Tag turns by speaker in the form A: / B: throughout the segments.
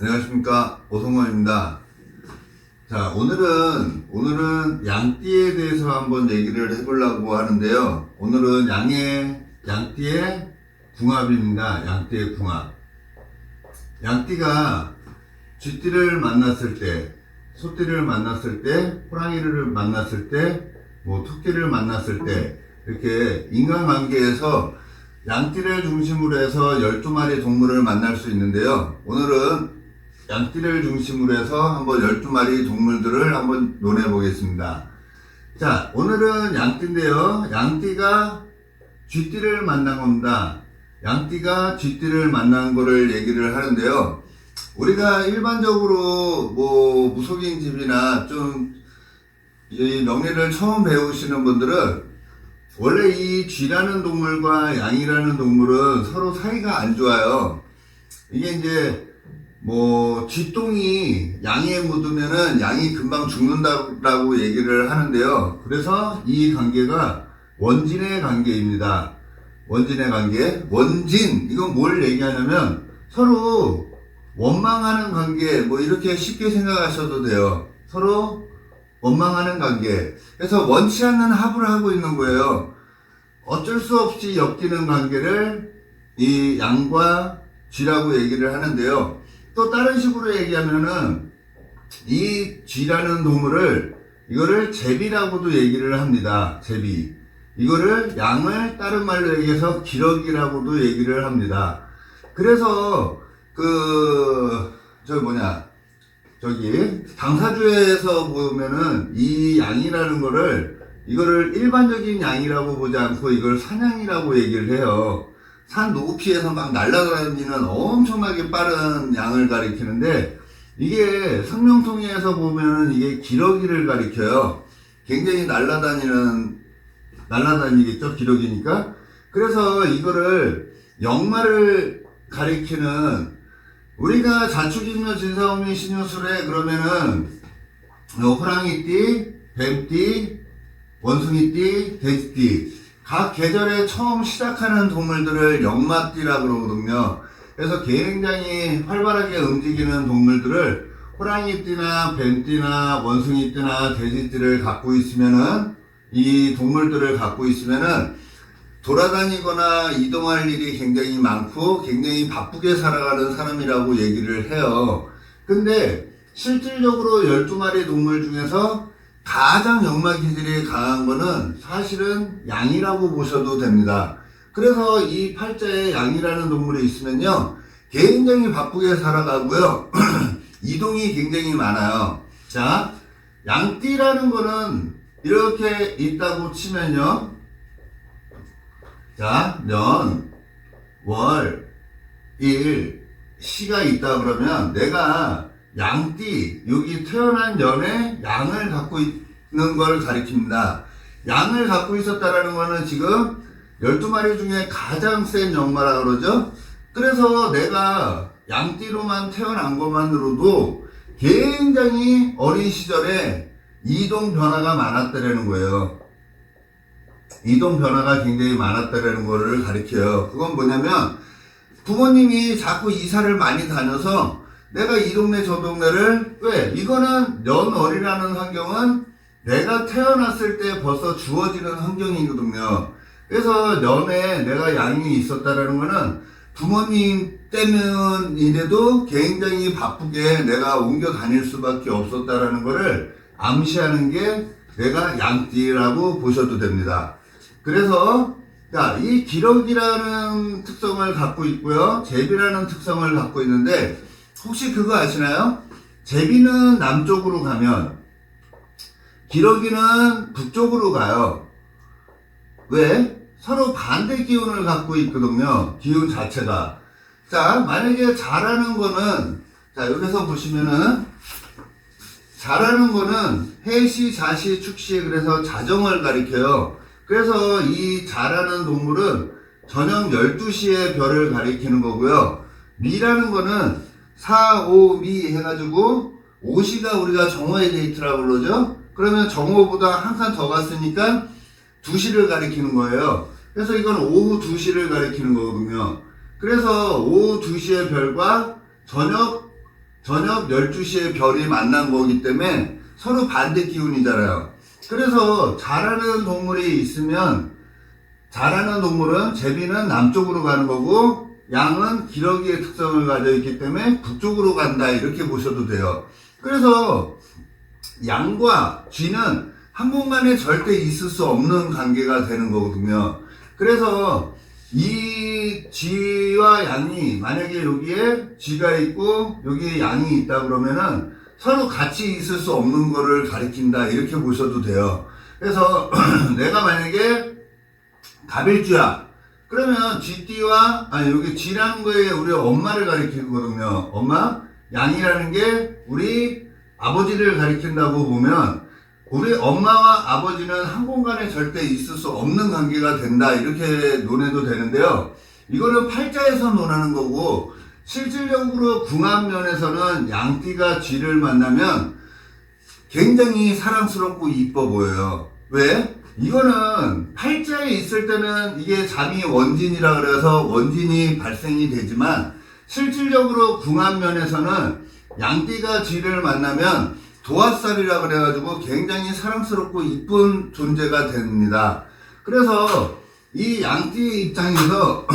A: 안녕하십니까, 오성원입니다. 자, 오늘은 양띠에 대해서 한번 얘기를 해보려고 하는데요. 오늘은 양띠의 궁합입니다. 양띠의 궁합. 양띠가 쥐띠를 만났을 때, 소띠를 만났을 때, 호랑이를 만났을 때, 토끼를 만났을 때, 이렇게 인간관계에서 양띠를 중심으로 해서 12마리 동물을 만날 수 있는데요. 오늘은 양띠를 중심으로 해서 한번 12마리 동물들을 한번 논해 보겠습니다. 자, 오늘은 양띠인데요. 양띠가 쥐띠를 만난 겁니다. 양띠가 쥐띠를 만난 거를 얘기를 하는데요. 우리가 일반적으로 무속인 집이나 좀 이 명리를 처음 배우시는 분들은 원래 이 쥐라는 동물과 양이라는 동물은 서로 사이가 안 좋아요. 이게 이제 쥐똥이 양에 묻으면은 양이 금방 죽는다라고 얘기를 하는데요. 그래서 이 관계가 원진의 관계입니다. 원진의 관계. 원진, 이건 뭘 얘기하냐면 서로 원망하는 관계, 이렇게 쉽게 생각하셔도 돼요. 서로 원망하는 관계. 그래서 원치 않는 합을 하고 있는 거예요. 어쩔 수 없이 엮이는 관계를 이 양과 쥐라고 얘기를 하는데요. 또 다른 식으로 얘기하면은 이 쥐라는 동물을 이거를 제비라고도 얘기를 합니다. 제비. 이거를 양을 다른 말로 얘기해서 기러기라고도 얘기를 합니다. 그래서 당사주에서 보면은 이 양이라는 이거를 일반적인 양이라고 보지 않고 이걸 산양이라고 얘기를 해요. 산 높이에서 막 날아다니는 엄청나게 빠른 양을 가리키는데, 이게 성명통에서 보면은 이게 기러기를 가리켜요. 굉장히 날아다니겠죠, 기러기니까. 그래서 이거를 역마를 가리키는, 우리가 자축인묘 진사오미 신유술에 그러면은 호랑이띠, 뱀띠, 원숭이띠, 돼지띠, 각 계절에 처음 시작하는 동물들을 역마띠라 그러거든요. 그래서 굉장히 활발하게 움직이는 동물들을 호랑이띠나 뱀띠나 원숭이띠나 돼지띠를 갖고 있으면은, 이 동물들을 갖고 있으면은 돌아다니거나 이동할 일이 굉장히 많고 굉장히 바쁘게 살아가는 사람이라고 얘기를 해요. 근데 실질적으로 12마리 동물 중에서 가장 역마 기질이 강한 거는 사실은 양이라고 보셔도 됩니다. 그래서 이 팔자에 양이라는 동물이 있으면요, 굉장히 바쁘게 살아가고요. 이동이 굉장히 많아요. 자, 양띠라는 거는 이렇게 있다고 치면요. 자, 년, 월, 일, 시가 있다 그러면 내가 양띠, 여기 태어난 년에 양을 갖고 있는 걸 가리킵니다. 양을 갖고 있었다라는 거는 지금 12마리 중에 가장 센 역마라 그러죠. 그래서 내가 양띠로만 태어난 것만으로도 굉장히 어린 시절에 이동 변화가 많았다라는 거예요. 이동 변화가 굉장히 많았다라는 거를 가리켜요. 그건 뭐냐면 부모님이 자꾸 이사를 많이 다녀서 내가 이 동네 저 동네를, 왜? 이거는 년월이라는 환경은 내가 태어났을 때 벌써 주어지는 환경이거든요. 그래서 년에 내가 양이 있었다라는 거는 부모님 때문이라도 굉장히 바쁘게 내가 옮겨 다닐 수밖에 없었다라는 거를 암시하는 게 내가 양띠라고 보셔도 됩니다. 그래서 이 기러기라는 특성을 갖고 있고요, 제비라는 특성을 갖고 있는데, 혹시 그거 아시나요? 제비는 남쪽으로 가면 기러기는 북쪽으로 가요. 왜? 서로 반대 기운을 갖고 있거든요. 기운 자체가. 자, 만약에 잘하는 거는, 자, 여기서 보시면은 잘하는 거는 해시, 자시, 축시, 그래서 자정을 가리켜요. 그래서 이 잘하는 동물은 저녁 12시에 별을 가리키는 거고요. 미라는 거는 4, 5, 미 해가지고 5시가 우리가 정오의 데이트라고 그러죠. 그러면 정오보다 한 칸 더 갔으니까 2시를 가리키는 거예요. 그래서 이건 오후 2시를 가리키는 거거든요. 그래서 오후 2시의 별과 저녁 저녁 12시에 별이 만난 거기 때문에 서로 반대 기운이잖아요. 그래서 잘하는 동물이 있으면, 잘하는 동물은 제비는 남쪽으로 가는 거고 양은 기러기의 특성을 가지고 있기 때문에 북쪽으로 간다, 이렇게 보셔도 돼요. 그래서 양과 쥐는 한 공간에 절대 있을 수 없는 관계가 되는 거거든요. 그래서 이 쥐와 양이, 만약에 여기에 쥐가 있고 여기에 양이 있다 그러면은 서로 같이 있을 수 없는 거를 가리킨다, 이렇게 보셔도 돼요. 그래서 내가 만약에 갑일주야 그러면 쥐띠와, 여기 쥐라는 거에 우리 엄마를 가리키거든요. 엄마, 양이라는 게 우리 아버지를 가리킨다고 보면 우리 엄마와 아버지는 한 공간에 절대 있을 수 없는 관계가 된다, 이렇게 논해도 되는데요. 이거는 팔자에서 논하는 거고, 실질적으로 궁합면에서는 양띠가 쥐를 만나면 굉장히 사랑스럽고 이뻐 보여요. 왜? 이거는 팔자에 있을 때는 이게 잠이 원진이라 그래서 원진이 발생이 되지만, 실질적으로 궁합면에서는 양띠가 쥐를 만나면 도화살이라 그래가지고 굉장히 사랑스럽고 이쁜 존재가 됩니다. 그래서 이 양띠의 입장에서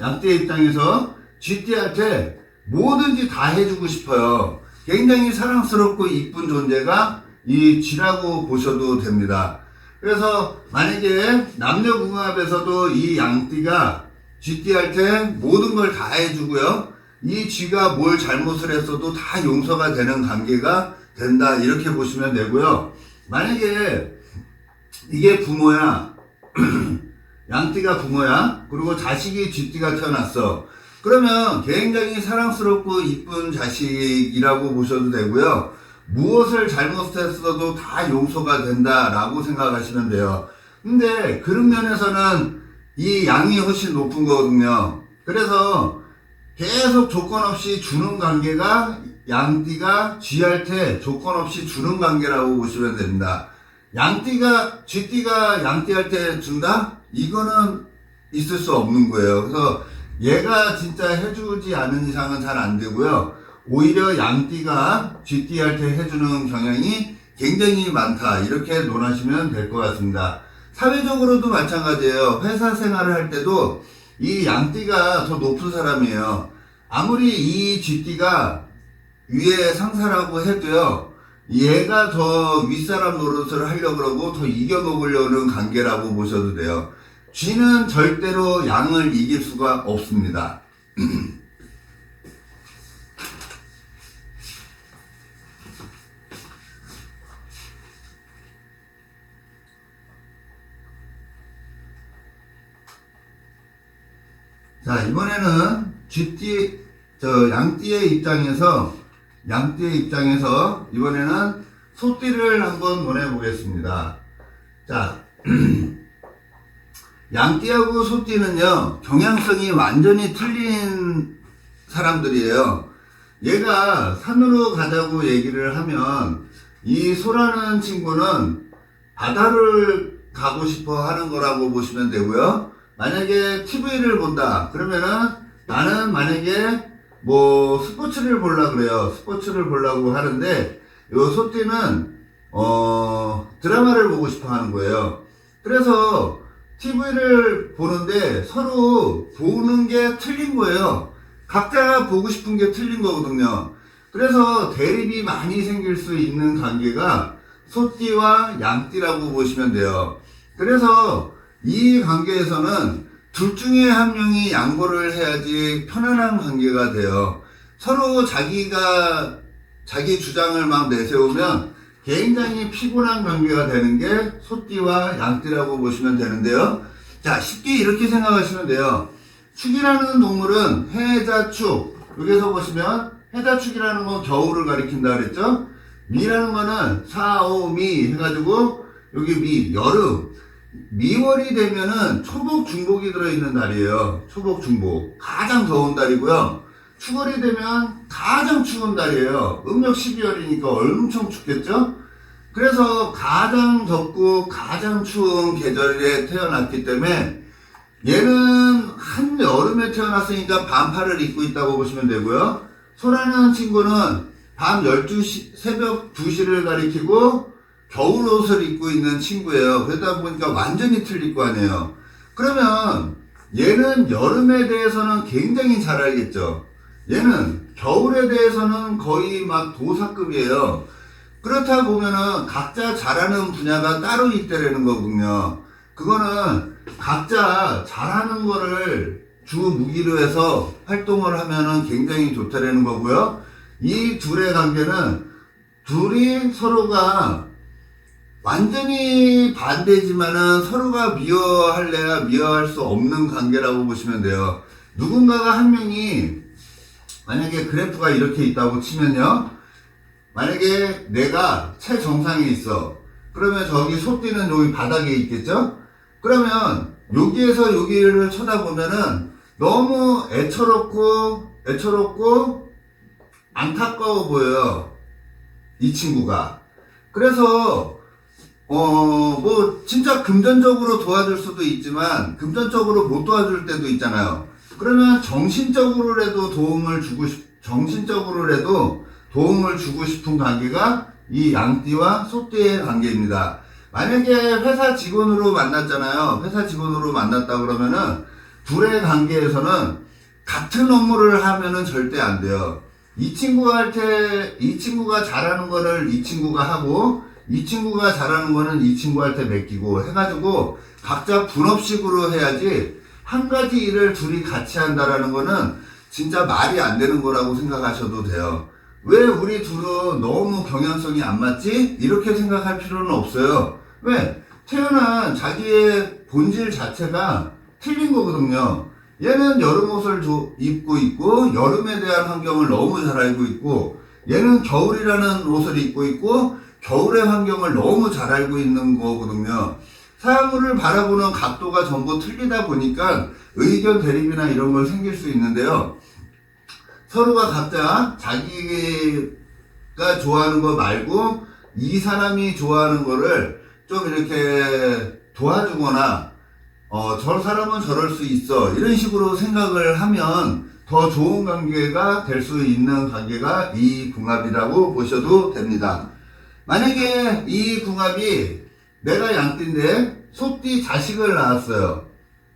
A: 양띠의 입장에서 쥐띠한테 뭐든지 다 해주고 싶어요. 굉장히 사랑스럽고 이쁜 존재가 이 쥐라고 보셔도 됩니다. 그래서 만약에 남녀궁합에서도 이 양띠가 쥐띠한테 모든 걸 다 해주고요, 이 쥐가 뭘 잘못을 했어도 다 용서가 되는 관계가 된다, 이렇게 보시면 되고요. 만약에 이게 부모야 양띠가 부모야, 그리고 자식이 쥐띠가 태어났어, 그러면 굉장히 사랑스럽고 이쁜 자식이라고 보셔도 되고요. 무엇을 잘못했어도 다 용서가 된다라고 생각하시면 돼요. 근데 그런 면에서는 이 양이 훨씬 높은 거거든요. 그래서 계속 조건 없이 주는 관계가 양띠가 쥐한테 조건 없이 주는 관계라고 보시면 됩니다. 쥐띠가 양띠한테 준다? 이거는 있을 수 없는 거예요. 그래서 얘가 진짜 해주지 않은 이상은 잘 안 되고요. 오히려 양띠가 쥐띠한테 해주는 경향이 굉장히 많다, 이렇게 논하시면 될 것 같습니다. 사회적으로도 마찬가지예요. 회사 생활을 할 때도 이 양띠가 더 높은 사람이에요. 아무리 이 쥐띠가 위에 상사라고 해도요, 얘가 더 윗사람 노릇을 하려고 그러고 더 이겨먹으려는 관계라고 보셔도 돼요. 쥐는 절대로 양을 이길 수가 없습니다. 자, 이번에는 양띠의 입장에서 이번에는 소띠를 한번 논해보겠습니다. 자, 양띠하고 소띠는요, 경향성이 완전히 틀린 사람들이에요. 얘가 산으로 가자고 얘기를 하면, 이 소라는 친구는 바다를 가고 싶어 하는 거라고 보시면 되고요. 만약에 TV를 본다 그러면은, 나는 만약에 뭐 스포츠를 보려고 그래요. 스포츠를 보려고 하는데 요 소띠는 드라마를 보고 싶어 하는 거예요. 그래서 TV를 보는데 서로 보는 게 틀린 거예요. 각자 보고 싶은 게 틀린 거거든요. 그래서 대립이 많이 생길 수 있는 관계가 소띠와 양띠라고 보시면 돼요. 그래서 이 관계에서는 둘 중에 한 명이 양보를 해야지 편안한 관계가 돼요. 서로 자기 주장을 막 내세우면 굉장히 피곤한 관계가 되는 게 소띠와 양띠라고 보시면 되는데요. 자, 쉽게 이렇게 생각하시면 돼요. 축이라는 동물은 해자축, 여기서 보시면 해자축이라는 건 겨울을 가리킨다 그랬죠. 미라는 거는 사오미 해가지고 여기 미, 여름. 미월이 되면은 초복, 중복이 들어있는 달이에요. 초복, 중복. 가장 더운 달이고요. 축월이 되면 가장 추운 달이에요. 음력 12월이니까 엄청 춥겠죠? 그래서 가장 덥고 가장 추운 계절에 태어났기 때문에 얘는 한여름에 태어났으니까 반팔을 입고 있다고 보시면 되고요. 소라는 친구는 밤 12시, 새벽 2시를 가리키고 겨울 옷을 입고 있는 친구예요. 그러다 보니까 완전히 틀릴 거 아니에요. 그러면 얘는 여름에 대해서는 굉장히 잘 알겠죠. 얘는 겨울에 대해서는 거의 막 도사급이에요. 그렇다 보면은 각자 잘하는 분야가 따로 있다라는 거군요. 그거는 각자 잘하는 거를 주 무기로 해서 활동을 하면은 굉장히 좋다라는 거고요. 이 둘의 관계는 둘이 서로가 완전히 반대지만은 서로가 미워할래야 미워할 수 없는 관계라고 보시면 돼요. 누군가가 한 명이 만약에 그래프가 이렇게 있다고 치면요. 만약에 내가 최정상에 있어. 그러면 저기 소띠는 여기 바닥에 있겠죠? 그러면 여기에서 여기를 쳐다보면은 너무 애처롭고 안타까워 보여요. 이 친구가. 그래서 뭐 진짜 금전적으로 도와줄 수도 있지만 금전적으로 못 도와줄 때도 있잖아요. 그러면 정신적으로라도 도움을 주고 싶은 관계가 이 양띠와 소띠의 관계입니다. 만약에 회사 직원으로 만났잖아요. 회사 직원으로 만났다 그러면은 둘의 관계에서는 같은 업무를 하면은 절대 안 돼요. 이 친구가 잘하는 거를 이 친구가 하고, 이 친구가 잘하는 거는 이 친구한테 맡기고 해가지고 각자 분업식으로 해야지, 한 가지 일을 둘이 같이 한다라는 거는 진짜 말이 안 되는 거라고 생각하셔도 돼요. 왜 우리 둘은 너무 경향성이 안 맞지? 이렇게 생각할 필요는 없어요. 왜? 태어난 자기의 본질 자체가 틀린 거거든요. 얘는 여름 옷을 입고 있고 여름에 대한 환경을 너무 잘 알고 있고, 얘는 겨울이라는 옷을 입고 있고 겨울의 환경을 너무 잘 알고 있는 거거든요. 사물을 바라보는 각도가 전부 틀리다 보니까 의견 대립이나 이런 걸 생길 수 있는데요. 서로가 각자 자기가 좋아하는 거 말고 이 사람이 좋아하는 거를 좀 이렇게 도와주거나 저 사람은 저럴 수 있어, 이런 식으로 생각을 하면 더 좋은 관계가 될 수 있는 관계가 이 궁합이라고 보셔도 됩니다. 만약에 이 궁합이 내가 양띠인데 소띠 자식을 낳았어요.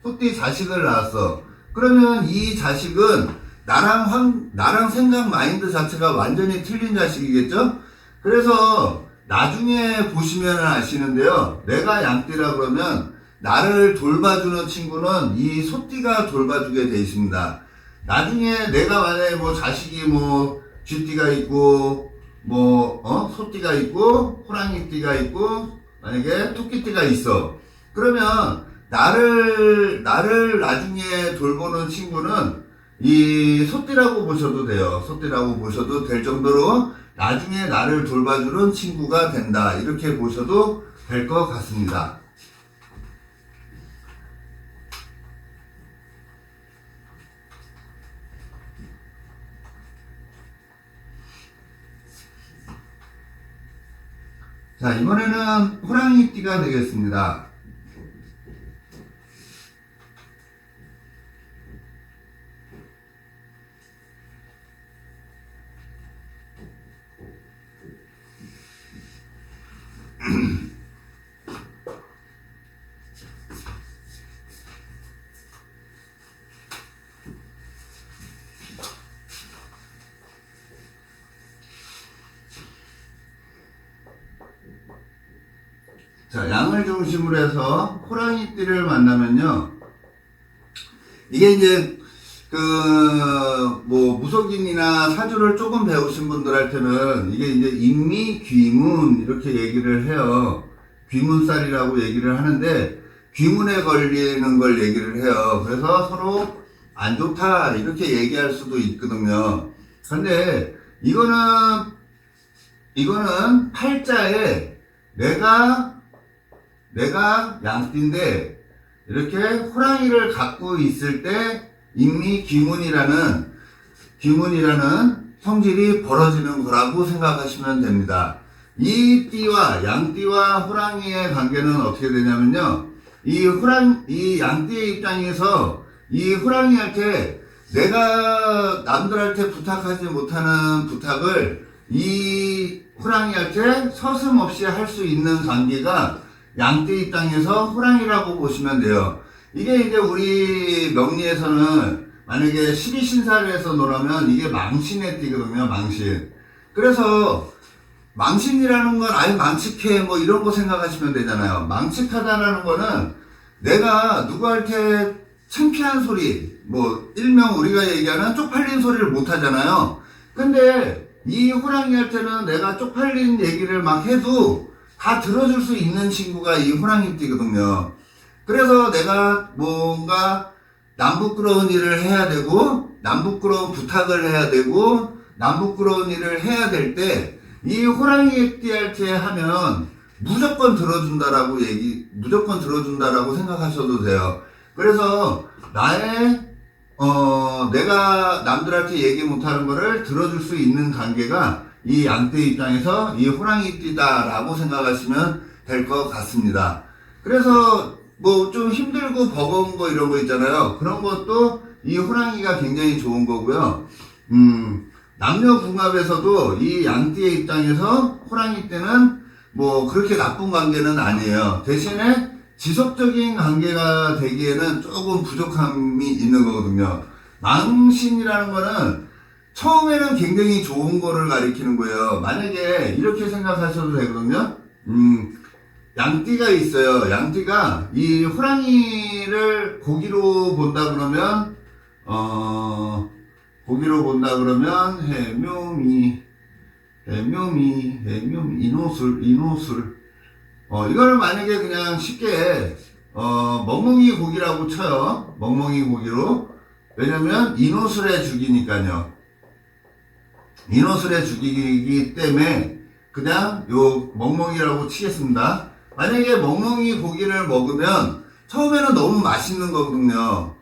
A: 소띠 자식을 낳았어. 그러면 이 자식은 나랑 생각 마인드 자체가 완전히 틀린 자식이겠죠? 그래서 나중에 보시면 아시는데요. 내가 양띠라 그러면 나를 돌봐주는 친구는 이 소띠가 돌봐주게 돼 있습니다. 나중에 내가 만약에 뭐 자식이 뭐 쥐띠가 있고 소띠가 있고 호랑이띠가 있고 만약에 토끼띠가 있어. 그러면 나를 나중에 돌보는 친구는 이 소띠라고 보셔도 돼요. 소띠라고 보셔도 될 정도로 나중에 나를 돌봐주는 친구가 된다, 이렇게 보셔도 될 것 같습니다. 자, 이번에는 호랑이띠가 되겠습니다. 자, 양을 중심으로 해서 호랑이띠를 만나면요. 이게 이제 무속인이나 사주를 조금 배우신 분들한테는 이게 이제 인미, 귀문 이렇게 얘기를 해요. 귀문살이라고 얘기를 하는데 귀문에 걸리는 걸 얘기를 해요. 그래서 서로 안 좋다 이렇게 얘기할 수도 있거든요. 근데 이거는 팔자에 내가 양띠인데 이렇게 호랑이를 갖고 있을 때 인미 귀문이라는 성질이 벌어지는 거라고 생각하시면 됩니다. 이 띠와 양띠와 호랑이의 관계는 어떻게 되냐면요. 이 양띠의 입장에서 이 호랑이한테 내가 남들한테 부탁하지 못하는 부탁을 이 호랑이한테 서슴없이 할 수 있는 관계가 양띠 입장에서 호랑이라고 보시면 돼요. 이게 이제 우리 명리에서는 만약에 12신살에서 놓으면 이게 망신의 띠거든요, 망신. 그래서 망신이라는 건 아예 망측해 뭐 이런 거 생각하시면 되잖아요. 망측하다라는 거는 내가 누구한테 창피한 소리, 뭐 일명 우리가 얘기하는 쪽팔린 소리를 못 하잖아요. 근데 이 호랑이한테는 내가 쪽팔린 얘기를 막 해도 다 들어줄 수 있는 친구가 이 호랑이띠거든요. 그래서 내가 뭔가 남부끄러운 일을 해야 되고 남부끄러운 부탁을 해야 되고 남부끄러운 일을 해야 될 때 이 호랑이띠한테 하면 무조건 들어준다라고 생각하셔도 돼요. 그래서 내가 남들한테 얘기 못하는 거를 들어줄 수 있는 관계가 이 양띠 입장에서 이 호랑이띠다라고 생각하시면 될 것 같습니다. 그래서 뭐 좀 힘들고 버거운 거 이런 거 있잖아요. 그런 것도 이 호랑이가 굉장히 좋은 거고요. 남녀 궁합에서도 이 양띠의 입장에서 호랑이 때는 뭐 그렇게 나쁜 관계는 아니에요. 대신에 지속적인 관계가 되기에는 조금 부족함이 있는 거거든요. 망신이라는 거는 처음에는 굉장히 좋은 거를 가리키는 거예요. 만약에 이렇게 생각하셔도 되거든요. 양띠가 있어요. 양띠가 이 호랑이를 고기로 본다 그러면 해묘미, 인호술. 이거를 만약에 그냥 쉽게, 멍멍이 고기라고 쳐요. 멍멍이 고기로. 왜냐면, 인호술의 죽이니까요. 인호술의 죽이기 때문에, 그냥 요 멍멍이라고 치겠습니다. 만약에 멍멍이 고기를 먹으면, 처음에는 너무 맛있는 거거든요.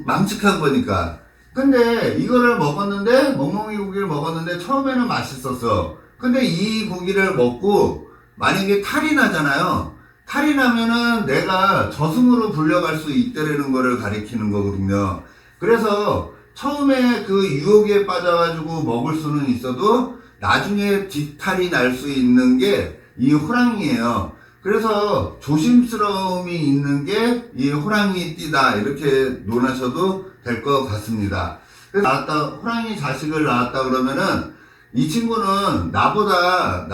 A: 망측한 거니까. 근데 이거를 먹었는데 멍멍이 고기를 먹었는데 처음에는 맛있었어. 근데 이 고기를 먹고 만약에 탈이 나잖아요. 탈이 나면은 내가 저승으로 불려갈 수 있다라는 거를 가리키는 거거든요. 그래서 처음에 그 유혹에 빠져가지고 먹을 수는 있어도 나중에 뒷탈이 날 수 있는 게 이 호랑이에요. 그래서 조심스러움이 있는 게 이 호랑이 띠다 이렇게 논하셔도 될 것 같습니다. 그래서 호랑이 자식을 낳았다 그러면은 이 친구는 나보다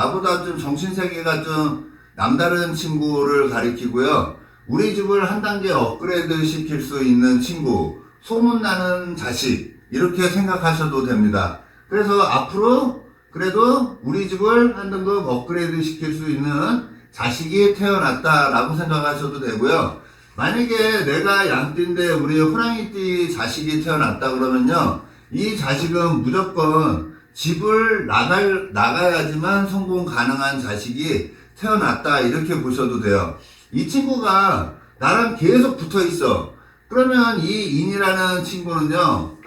A: 좀 정신세계가 좀 남다른 친구를 가리키고요. 우리 집을 한 단계 업그레이드 시킬 수 있는 친구, 소문나는 자식 이렇게 생각하셔도 됩니다. 그래서 앞으로 그래도 우리 집을 한 등급 업그레이드 시킬 수 있는 자식이 태어났다라고 생각하셔도 되고요. 만약에 내가 양띠인데 우리 호랑이띠 자식이 태어났다 그러면요. 이 자식은 무조건 집을 나가야지만 성공 가능한 자식이 태어났다 이렇게 보셔도 돼요. 이 친구가 나랑 계속 붙어 있어. 그러면 이 인이라는 친구는요.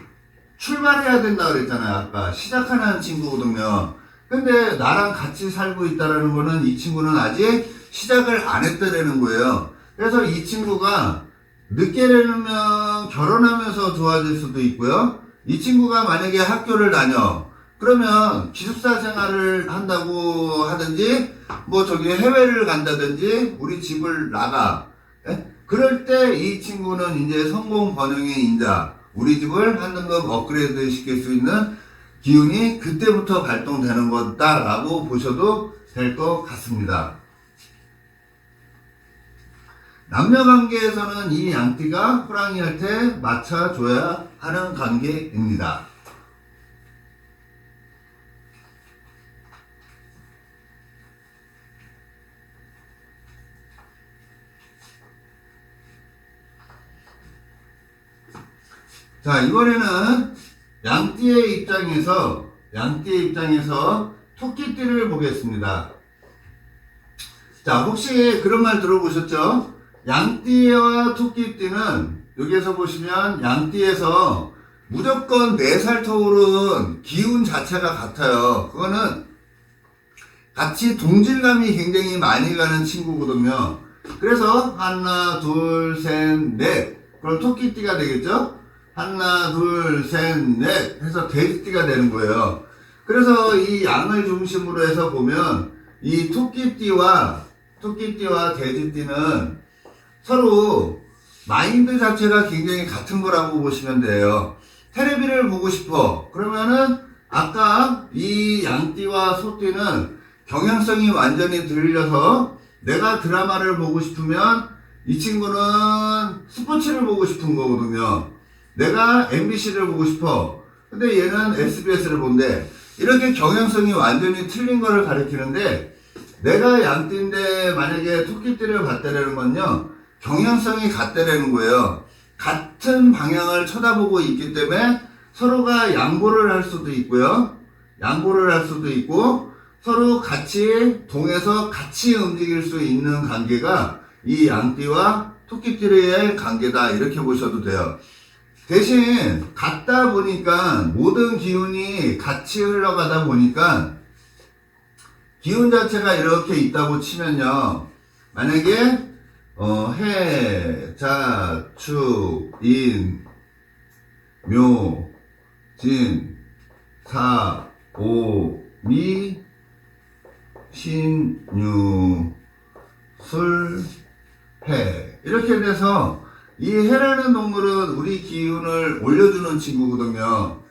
A: 출발해야 된다 그랬잖아요. 아까 시작하는 친구거든요. 근데 나랑 같이 살고 있다라는 거는 이 친구는 아직 시작을 안 했다라는 거예요. 그래서 이 친구가 늦게 되면 결혼하면서 좋아질 수도 있고요. 이 친구가 만약에 학교를 다녀. 그러면 기숙사 생활을 한다고 하든지 뭐 저기 해외를 간다든지 우리 집을 나가. 그럴 때 이 친구는 이제 성공 번영의 인자. 우리 집을 한 등급 업그레이드 시킬 수 있는 기운이 그때부터 발동되는 거다라고 보셔도 될 것 같습니다. 남녀관계에서는 이 양띠가 호랑이한테 맞춰줘야 하는 관계입니다. 자, 이번에는 양띠의 입장에서 토끼띠를 보겠습니다. 자, 혹시 그런 말 들어보셨죠? 양띠와 토끼띠는 여기에서 보시면 양띠에서 무조건 4살 터울은 기운 자체가 같아요. 그거는 같이 동질감이 굉장히 많이 가는 친구거든요. 그래서 하나, 둘, 셋, 넷. 그럼 토끼띠가 되겠죠? 하나, 둘, 셋, 넷 해서 돼지띠가 되는 거예요. 그래서 이 양을 중심으로 해서 보면 이 토끼띠와 돼지띠는 서로 마인드 자체가 굉장히 같은 거라고 보시면 돼요. 테레비를 보고 싶어. 그러면은 아까 이 양띠와 소띠는 경향성이 완전히 들려서 내가 드라마를 보고 싶으면 이 친구는 스포츠를 보고 싶은 거거든요. 내가 MBC를 보고 싶어. 근데 얘는 SBS를 본대. 이렇게 경향성이 완전히 틀린 거를 가리키는데 내가 양띠인데 만약에 토끼띠를 봤다라는 건요. 경향성이 같다라는 거예요. 같은 방향을 쳐다보고 있기 때문에 서로가 양보를 할 수도 있고요. 양보를 할 수도 있고 서로 같이 동해서 같이 움직일 수 있는 관계가 이 양띠와 토끼띠의 관계다 이렇게 보셔도 돼요. 대신 같다 보니까 모든 기운이 같이 흘러가다 보니까 기운 자체가 이렇게 있다고 치면요. 만약에 해, 자, 축, 인, 묘, 진, 사, 오, 미, 신, 유, 술, 해. 이렇게 돼서 이 해라는 동물은 우리 기운을 올려주는 친구거든요.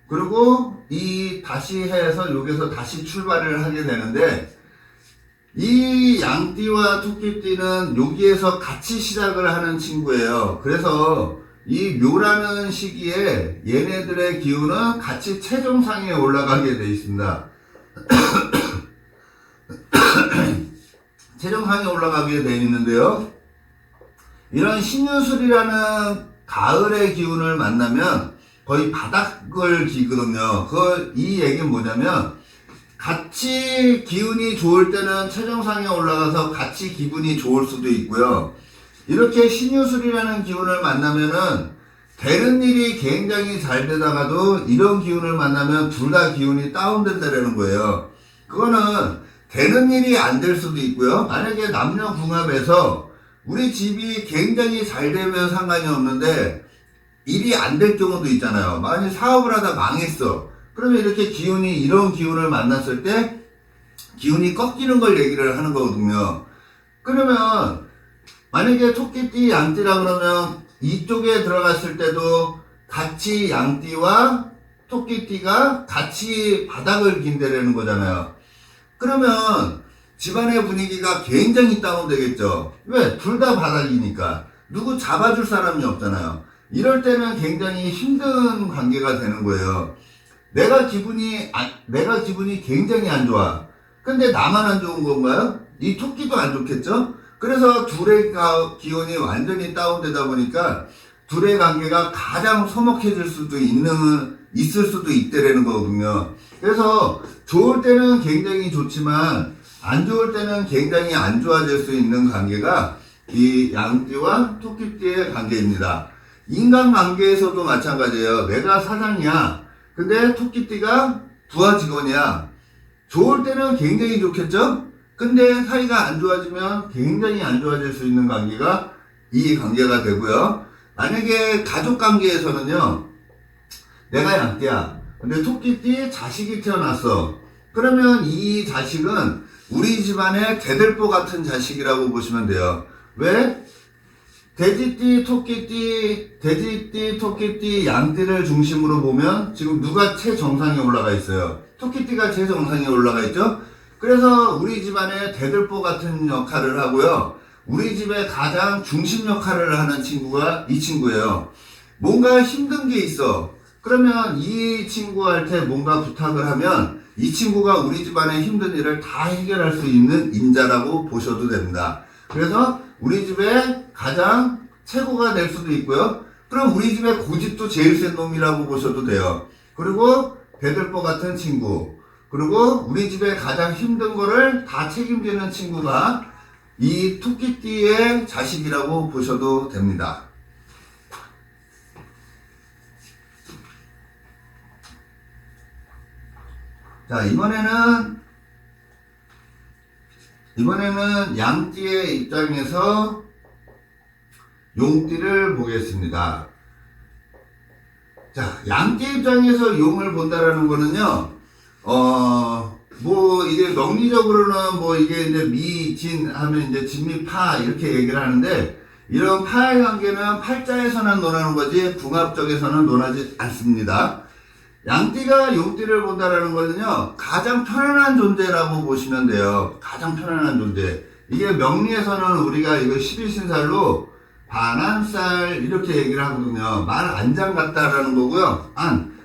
A: 그리고 이 다시 해서 여기서 다시 출발을 하게 되는데 이 양띠와 토끼띠는 여기에서 같이 시작을 하는 친구예요. 그래서 이 묘라는 시기에 얘네들의 기운은 같이 최정상에 올라가게 되어 있습니다. 최정상에 올라가게 되어 있는데요. 이런 신유술이라는 가을의 기운을 만나면 거의 바닥을 기거든요. 이 얘기는 뭐냐면 같이 기운이 좋을 때는 최정상에 올라가서 같이 기분이 좋을 수도 있고요. 이렇게 신유술이라는 기운을 만나면은 되는 일이 굉장히 잘 되다가도 이런 기운을 만나면 둘 다 기운이 다운된다는 거예요. 그거는 되는 일이 안 될 수도 있고요. 만약에 남녀 궁합에서 우리 집이 굉장히 잘 되면 상관이 없는데 일이 안 될 경우도 있잖아요. 만약 사업을 하다 망했어. 그러면 이렇게 이런 기운을 만났을 때 기운이 꺾이는 걸 얘기를 하는 거거든요. 그러면 만약에 토끼띠, 양띠라 그러면 이쪽에 들어갔을 때도 같이 양띠와 토끼띠가 같이 바닥을 긴다라는 거잖아요. 그러면 집안의 분위기가 굉장히 다운되겠죠. 왜? 둘 다 바닥이니까. 누구 잡아줄 사람이 없잖아요. 이럴 때는 굉장히 힘든 관계가 되는 거예요. 내가 기분이 굉장히 안 좋아. 근데 나만 안 좋은 건가요? 이 토끼도 안 좋겠죠? 그래서 둘의 기운이 완전히 다운되다 보니까 둘의 관계가 가장 서먹해질 수도 있을 수도 있다라는 거거든요. 그래서 좋을 때는 굉장히 좋지만 안 좋을 때는 굉장히 안 좋아질 수 있는 관계가 이 양띠와 토끼띠의 관계입니다. 인간관계에서도 마찬가지예요. 내가 사장이야. 근데 토끼띠가 부하 직원이야. 좋을 때는 굉장히 좋겠죠? 근데 사이가 안 좋아지면 굉장히 안 좋아질 수 있는 관계가 이 관계가 되고요. 만약에 가족 관계에서는요. 내가 양띠야. 근데 토끼띠 자식이 태어났어. 그러면 이 자식은 우리 집안의 대들보 같은 자식이라고 보시면 돼요. 왜? 돼지띠, 토끼띠, 양띠를 중심으로 보면 지금 누가 최정상에 올라가 있어요? 토끼띠가 최정상에 올라가 있죠? 그래서 우리 집안의 대들보 같은 역할을 하고요. 우리 집의 가장 중심 역할을 하는 친구가 이 친구예요. 뭔가 힘든 게 있어. 그러면 이 친구한테 뭔가 부탁을 하면 이 친구가 우리 집안의 힘든 일을 다 해결할 수 있는 인자라고 보셔도 됩니다. 그래서 우리 집의 가장 최고가 될 수도 있고요. 그럼 우리 집의 고집도 제일 센 놈이라고 보셔도 돼요. 그리고 대들보 같은 친구. 그리고 우리 집의 가장 힘든 거를 다 책임지는 친구가 이 토끼띠의 자식이라고 보셔도 됩니다. 자, 이번에는 양띠의 입장에서 용띠를 보겠습니다. 자, 양띠 입장에서 용을 본다라는 거는요, 뭐, 이게 명리적으로는 뭐, 이게 이제 미, 진 하면 이제 진미, 파, 이렇게 얘기를 하는데, 이런 파의 관계는 팔자에서는 논하는 거지, 궁합적에서는 논하지 않습니다. 양띠가 용띠를 본다라는 거는요, 가장 편안한 존재라고 보시면 돼요. 가장 편안한 존재. 이게 명리에서는 우리가 이거 12신살로 반안살 이렇게 얘기를 하거든요. 말 안장 같다라는 거고요.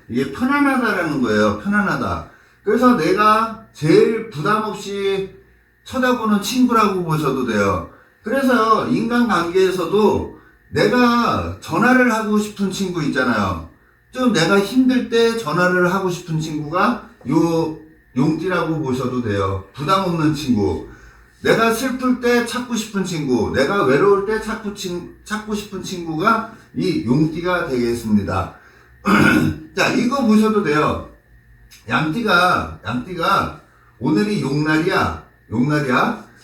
A: 이게 편안하다라는 거예요. 편안하다. 그래서 내가 제일 부담 없이 쳐다보는 친구라고 보셔도 돼요. 그래서 인간관계에서도 내가 전화를 하고 싶은 친구 있잖아요. 좀 내가 힘들 때 전화를 하고 싶은 친구가 요 용띠라고 보셔도 돼요. 부담 없는 친구. 내가 슬플 때 찾고 싶은 친구, 내가 외로울 때 찾고 싶은 친구가 이 용띠가 되겠습니다. 자, 이거 보셔도 돼요. 양띠가 오늘이 용날이야.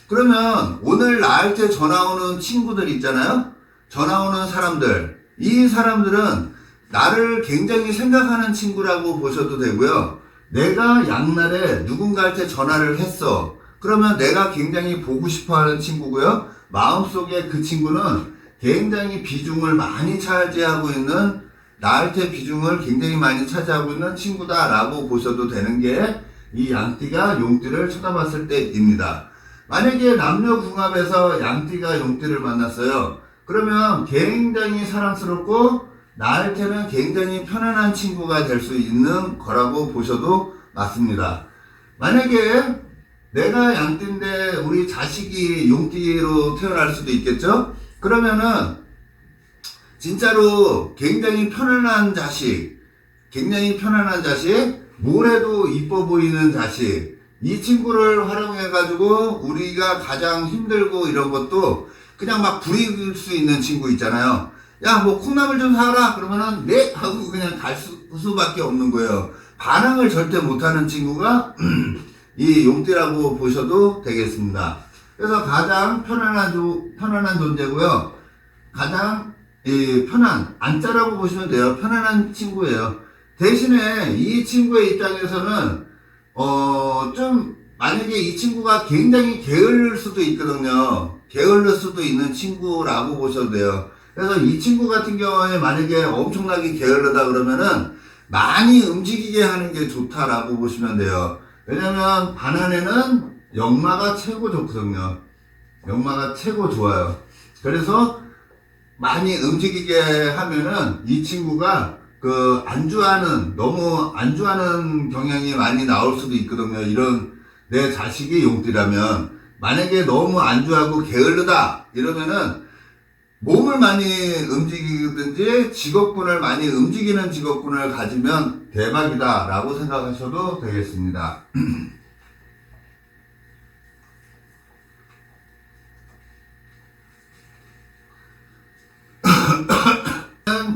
A: 그러면 오늘 나한테 전화 오는 친구들 있잖아요. 전화 오는 사람들. 이 사람들은 나를 굉장히 생각하는 친구라고 보셔도 되고요. 내가 양날에 누군가한테 전화를 했어. 그러면 내가 굉장히 보고 싶어 하는 친구고요. 마음속에 그 친구는 굉장히 비중을 많이 차지하고 있는, 나한테 비중을 굉장히 많이 차지하고 있는 친구다라고 보셔도 되는 게 이 양띠가 용띠를 쳐다봤을 때입니다. 만약에 남녀 궁합에서 양띠가 용띠를 만났어요. 그러면 굉장히 사랑스럽고 나한테는 굉장히 편안한 친구가 될 수 있는 거라고 보셔도 맞습니다. 만약에 내가 양띠인데 우리 자식이 용띠로 태어날 수도 있겠죠? 그러면은 진짜로 굉장히 편안한 자식, 뭘 해도 이뻐 보이는 자식, 이 친구를 활용해가지고 우리가 가장 힘들고 이런 것도 그냥 막 부릴 수 있는 친구 있잖아요. 야, 뭐 콩나물 좀 사라 그러면은 네 하고 그냥 갈 수밖에 없는 거예요. 반항을 절대 못하는 친구가 이 용띠라고 보셔도 되겠습니다. 그래서 가장 편안한 존재고요. 가장 안자라고 보시면 돼요. 편안한 친구예요. 대신에 이 친구의 입장에서는 좀 만약에 이 친구가 굉장히 게을릴 수도 있거든요. 게을릴 수도 있는 친구라고 보셔도 돼요. 그래서 이 친구 같은 경우에 만약에 엄청나게 게을르다 그러면은 많이 움직이게 하는 게 좋다라고 보시면 돼요. 왜냐면 반안에는 역마가 최고 좋거든요. 역마가 최고 좋아요. 그래서 많이 움직이게 하면은 이 친구가 너무 안주하는 경향이 많이 나올 수도 있거든요. 이런 내 자식이 용띠라면 만약에 너무 안주하고 게을르다 이러면은 몸을 많이 움직이든지 직업군을 많이 움직이는 직업군을 가지면 대박이다 라고 생각하셔도 되겠습니다.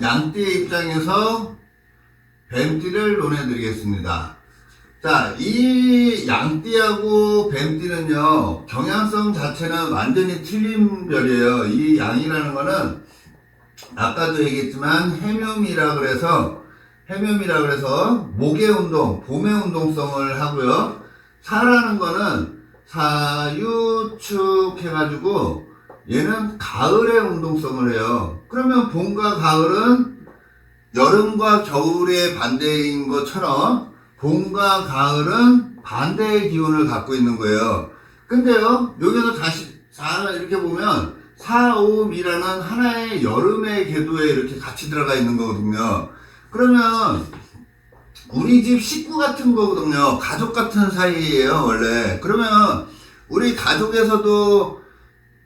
A: 양띠의 입장에서 뱀띠를 논해드리겠습니다. 자, 이 양띠하고 뱀띠는요, 경향성 자체는 완전히 틀린 별이에요. 이 양이라는 거는, 아까도 얘기했지만, 해묘미라 그래서, 목의 운동, 봄의 운동성을 하고요. 사라는 거는, 사유축 해가지고, 얘는 가을의 운동성을 해요. 그러면 봄과 가을은 여름과 겨울의 반대인 것처럼 봄과 가을은 반대의 기운을 갖고 있는 거예요. 근데요, 여기서 다시 이렇게 보면 사오미라는 하나의 여름의 궤도에 이렇게 같이 들어가 있는 거거든요. 그러면 우리 집 식구 같은 거거든요. 가족 같은 사이예요, 원래. 그러면 우리 가족에서도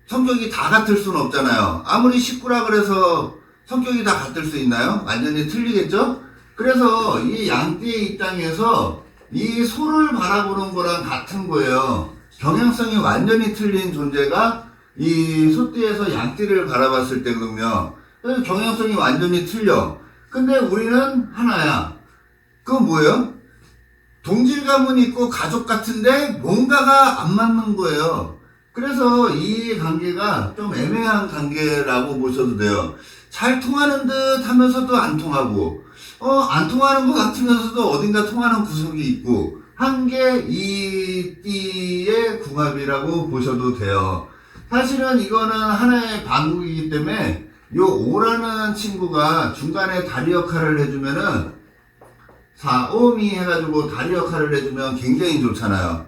A: 성격이 다 같을 수는 없잖아요. 아무리 식구라 그래서 성격이 다 같을 수 있나요? 완전히 틀리겠죠? 그래서 이 양띠의 입장에서 이 소를 바라보는 거랑 같은 거예요. 경향성이 완전히 틀린 존재가 이 소띠에서 양띠를 바라봤을 때거든요. 그래서 경향성이 완전히 틀려. 근데 우리는 하나야. 그건 뭐예요? 동질감은 있고 가족 같은데 뭔가가 안 맞는 거예요. 그래서 이 관계가 좀 애매한 관계라고 보셔도 돼요. 잘 통하는 듯 하면서도 안 통하고, 안 통하는 것 같으면서도 어딘가 통하는 구석이 있고, 한 게 이 띠의 궁합이라고 보셔도 돼요. 사실은 이거는 하나의 반국이기 때문에 요 5라는 친구가 중간에 다리 역할을 해주면은 4, 5미 해가지고 다리 역할을 해주면 굉장히 좋잖아요.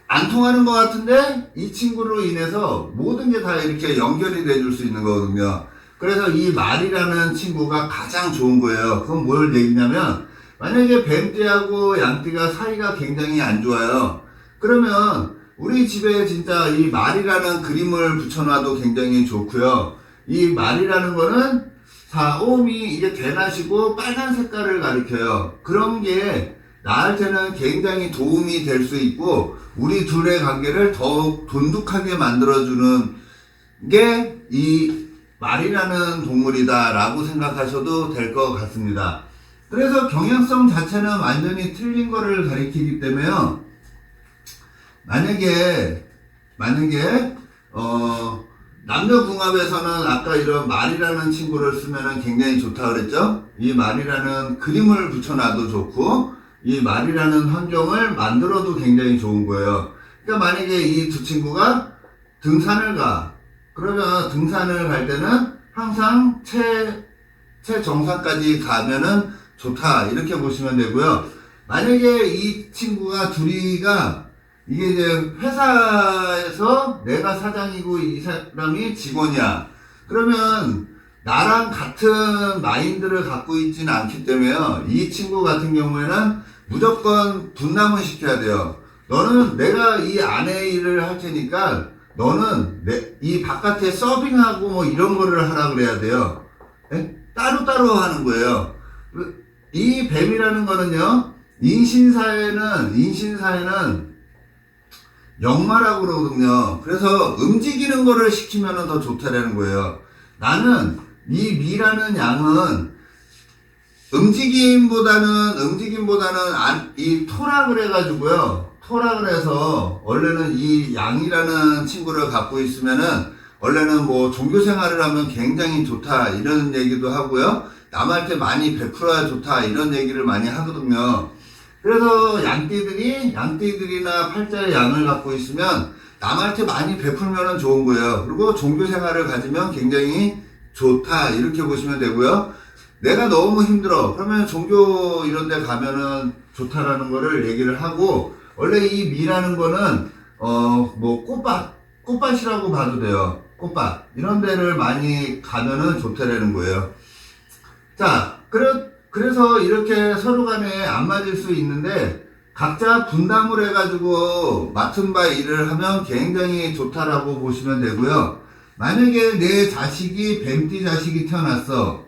A: 안 통하는 것 같은데 이 친구로 인해서 모든 게 다 이렇게 연결이 돼줄 수 있는 거거든요. 그래서 이 말이라는 친구가 가장 좋은 거예요. 그건 뭘 얘기냐면, 만약에 뱀띠하고 양띠가 사이가 굉장히 안 좋아요. 그러면 우리 집에 진짜 이 말이라는 그림을 붙여놔도 굉장히 좋고요. 이 말이라는 거는 4, 5미 이게 대낮이고 빨간 색깔을 가리켜요. 그런 게 나한테는 굉장히 도움이 될 수 있고, 우리 둘의 관계를 더욱 돈독하게 만들어주는 게 이 말이라는 동물이다 라고 생각하셔도 될 것 같습니다. 그래서 경향성 자체는 완전히 틀린 거를 가리키기 때문에요. 만약에 남녀궁합에서는 아까 이런 말이라는 친구를 쓰면은 굉장히 좋다 그랬죠? 이 말이라는 그림을 붙여놔도 좋고, 이 말이라는 환경을 만들어도 굉장히 좋은 거예요. 그러니까 만약에 이 두 친구가 등산을 가. 그러면 등산을 갈 때는 항상 최정상까지 가면은 좋다. 이렇게 보시면 되고요. 만약에 이 친구가 둘이가 이게 이제 회사에서 내가 사장이고 이 사람이 직원이야. 그러면 나랑 같은 마인드를 갖고 있지는 않기 때문에요. 이 친구 같은 경우에는 무조건 분담을 시켜야 돼요. 너는 내가 이 안에 일을 할 테니까 너는 이 바깥에 서빙하고 뭐 이런 거를 하라 그래야 돼요. 네? 따로따로 하는 거예요. 이 뱀이라는 거는요, 인신사회는 역마라고 그러거든요. 그래서 움직이는 거를 시키면 더 좋다라는 거예요. 나는 이 미라는 양은 움직임보다는 이 토락을 해가지고요. 토락을 해서 원래는 이 양이라는 친구를 갖고 있으면은 원래는 뭐 종교 생활을 하면 굉장히 좋다 이런 얘기도 하고요. 남한테 많이 베풀어야 좋다 이런 얘기를 많이 하거든요. 그래서 양띠들이나 팔자의 양을 갖고 있으면 남한테 많이 베풀면 좋은 거예요. 그리고 종교 생활을 가지면 굉장히 좋다 이렇게 보시면 되고요. 내가 너무 힘들어 그러면 종교 이런 데 가면은 좋다라는 거를 얘기를 하고, 원래 이 미라는 거는 뭐 꽃밭이라고 봐도 돼요. 꽃밭 이런 데를 많이 가면은 좋다라는 거예요. 자, 그래서 이렇게 서로 간에 안 맞을 수 있는데 각자 분담을 해가지고 맡은 바 일을 하면 굉장히 좋다라고 보시면 되고요. 만약에 내 자식이 뱀띠 자식이 태어났어.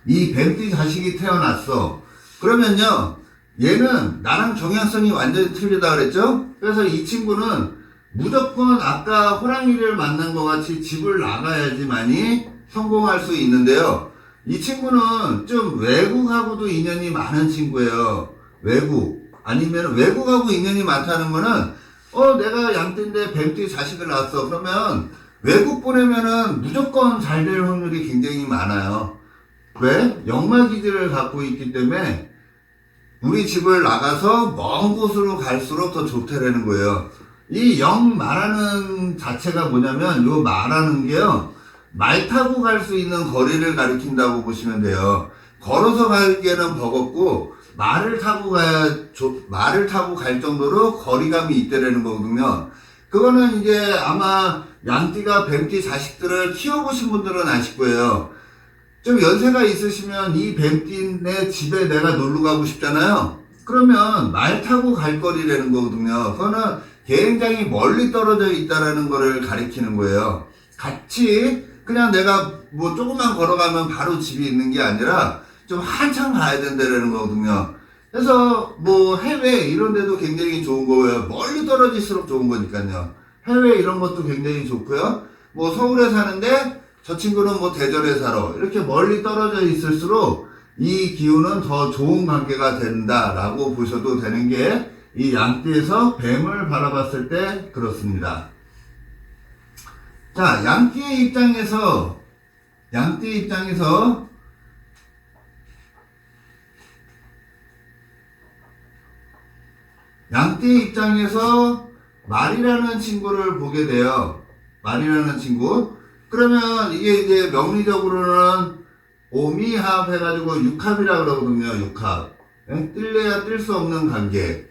A: 이 뱀띠 자식이 태어났어. 그러면요, 얘는 나랑 경향성이 완전히 틀리다 그랬죠? 그래서 이 친구는 무조건 아까 호랑이를 만난 것 같이 집을 나가야지만이 성공할 수 있는데요. 이 친구는 좀 외국하고도 인연이 많은 친구예요. 외국하고 인연이 많다는 거는, 내가 양띠인데 뱀띠 자식을 낳았어. 그러면 외국 보내면은 무조건 잘 될 확률이 굉장히 많아요. 왜? 역마기질을 갖고 있기 때문에 우리 집을 나가서 먼 곳으로 갈수록 더 좋다라는 거예요. 이 역마라는 자체가 뭐냐면, 요 마라는 게요, 말 타고 갈 수 있는 거리를 가리킨다고 보시면 돼요. 걸어서 가기에는 버겁고 말을 타고 갈 정도로 거리감이 있다라는 거거든요. 그거는 이제 아마 양띠가 뱀띠 자식들을 키워보신 분들은 아실 거예요. 좀 연세가 있으시면 이 뱀띠네 집에 내가 놀러 가고 싶잖아요. 그러면 말 타고 갈 거리라는 거거든요. 그거는 굉장히 멀리 떨어져 있다라는 거를 가리키는 거예요. 같이 그냥 내가 뭐 조금만 걸어가면 바로 집이 있는 게 아니라 좀 한참 가야 된다라는 거거든요. 그래서 뭐 해외 이런 데도 굉장히 좋은 거예요. 멀리 떨어질수록 좋은 거니까요. 해외 이런 것도 굉장히 좋고요. 뭐 서울에 사는데 저 친구는 뭐 대전에 살아. 이렇게 멀리 떨어져 있을수록 이 기운은 더 좋은 관계가 된다라고 보셔도 되는 게 이 양띠에서 뱀을 바라봤을 때 그렇습니다. 자, 양띠 입장에서 양띠 입장에서 말이라는 친구를 보게 돼요. 말이라는 친구. 그러면 이게 이제 명리적으로는 오미합 해가지고 육합이라 그러거든요. 육합. 예? 뜰래야 뜰 수 없는 관계.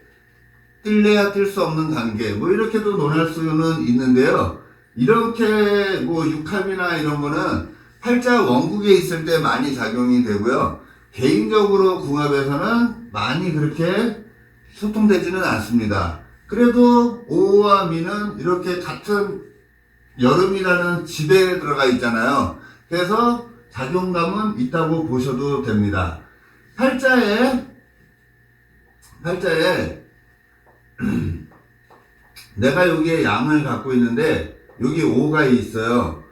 A: 뜰래야 뜰 수 없는 관계. 뭐 이렇게도 논할 수는 있는데요. 이렇게 뭐 육합이나 이런 거는 팔자 원국에 있을 때 많이 작용이 되고요. 개인적으로 궁합에서는 많이 그렇게 소통되지는 않습니다. 그래도 오와 미는 이렇게 같은 여름이라는 집에 들어가 있잖아요. 그래서 작용감은 있다고 보셔도 됩니다. 팔자에 내가 여기에 양을 갖고 있는데 여기 5가 있어요.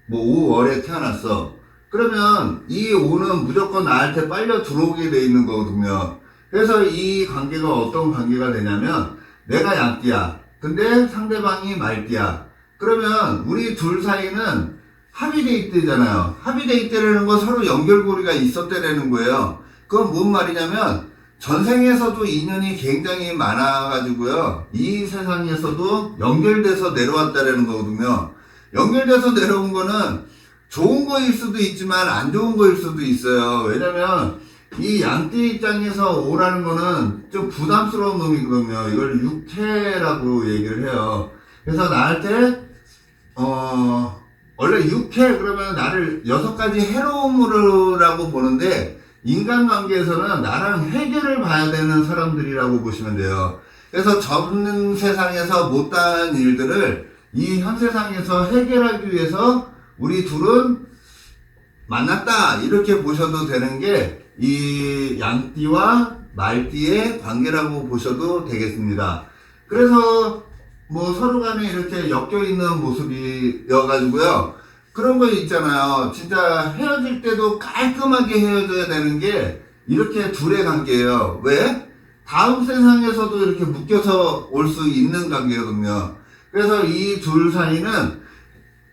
A: 뭐 5월에 태어났어. 그러면 이 5는 무조건 나한테 빨려 들어오게 돼 있는 거거든요. 그래서 이 관계가 어떤 관계가 되냐면 내가 양띠야. 근데 상대방이 말띠야. 그러면 우리 둘 사이는 합의돼 있대잖아요. 합의돼 있대라는 건 서로 연결고리가 있었대라는 거예요. 그건 뭔 말이냐면 전생에서도 인연이 굉장히 많아가지고요. 이 세상에서도 연결돼서 내려왔다라는 거거든요. 연결돼서 내려온 거는 좋은 거일 수도 있지만 안 좋은 거일 수도 있어요. 왜냐면 이 양띠 입장에서 오라는 거는 좀 부담스러운 놈이거든요. 이걸 육해라고 얘기를 해요. 그래서 나한테 원래 육해 그러면 나를 6가지 해로움으로라고 보는데 인간관계에서는 나랑 해결을 봐야 되는 사람들이라고 보시면 돼요. 그래서 전 세상에서 못다한 일들을 이 현 세상에서 해결하기 위해서 우리 둘은 만났다 이렇게 보셔도 되는 게 이 양띠와 말띠의 관계라고 보셔도 되겠습니다. 그래서 뭐 서로 간에 이렇게 엮여 있는 모습이어가지고요. 그런 거 있잖아요. 진짜 헤어질 때도 깔끔하게 헤어져야 되는 게 이렇게 둘의 관계예요. 왜? 다음 세상에서도 이렇게 묶여서 올 수 있는 관계거든요. 그래서 이 둘 사이는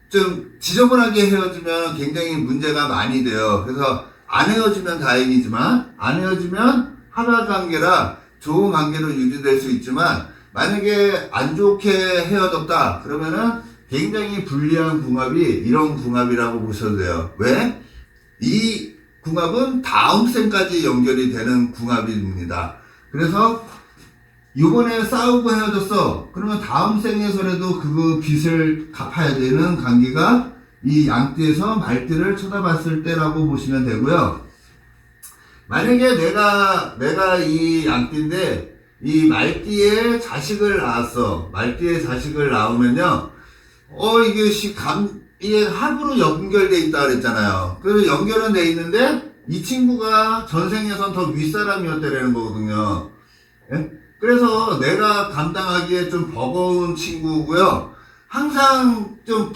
A: 좀 지저분하게 헤어지면 굉장히 문제가 많이 돼요. 그래서 안 헤어지면 다행이지만 안 헤어지면 합의 관계라 좋은 관계로 유지될 수 있지만 만약에 안 좋게 헤어졌다 그러면은 굉장히 불리한 궁합이 이런 궁합이라고 보셔도 돼요. 왜? 이 궁합은 다음 생까지 연결이 되는 궁합입니다. 그래서 이번에 싸우고 헤어졌어. 그러면 다음 생에서라도 그 빚을 갚아야 되는 관계가 이 양띠에서 말띠를 쳐다봤을 때라고 보시면 되고요. 만약에 내가 이 양띠인데 이 말띠에 자식을 낳았어. 말띠에 자식을 낳으면요. 이게 합으로 연결돼 있다 그랬잖아요. 그래서 연결은 돼 있는데 이 친구가 전생에선 더 윗사람이었다라는 거거든요. 예? 그래서 내가 감당하기에 좀 버거운 친구고요. 항상 좀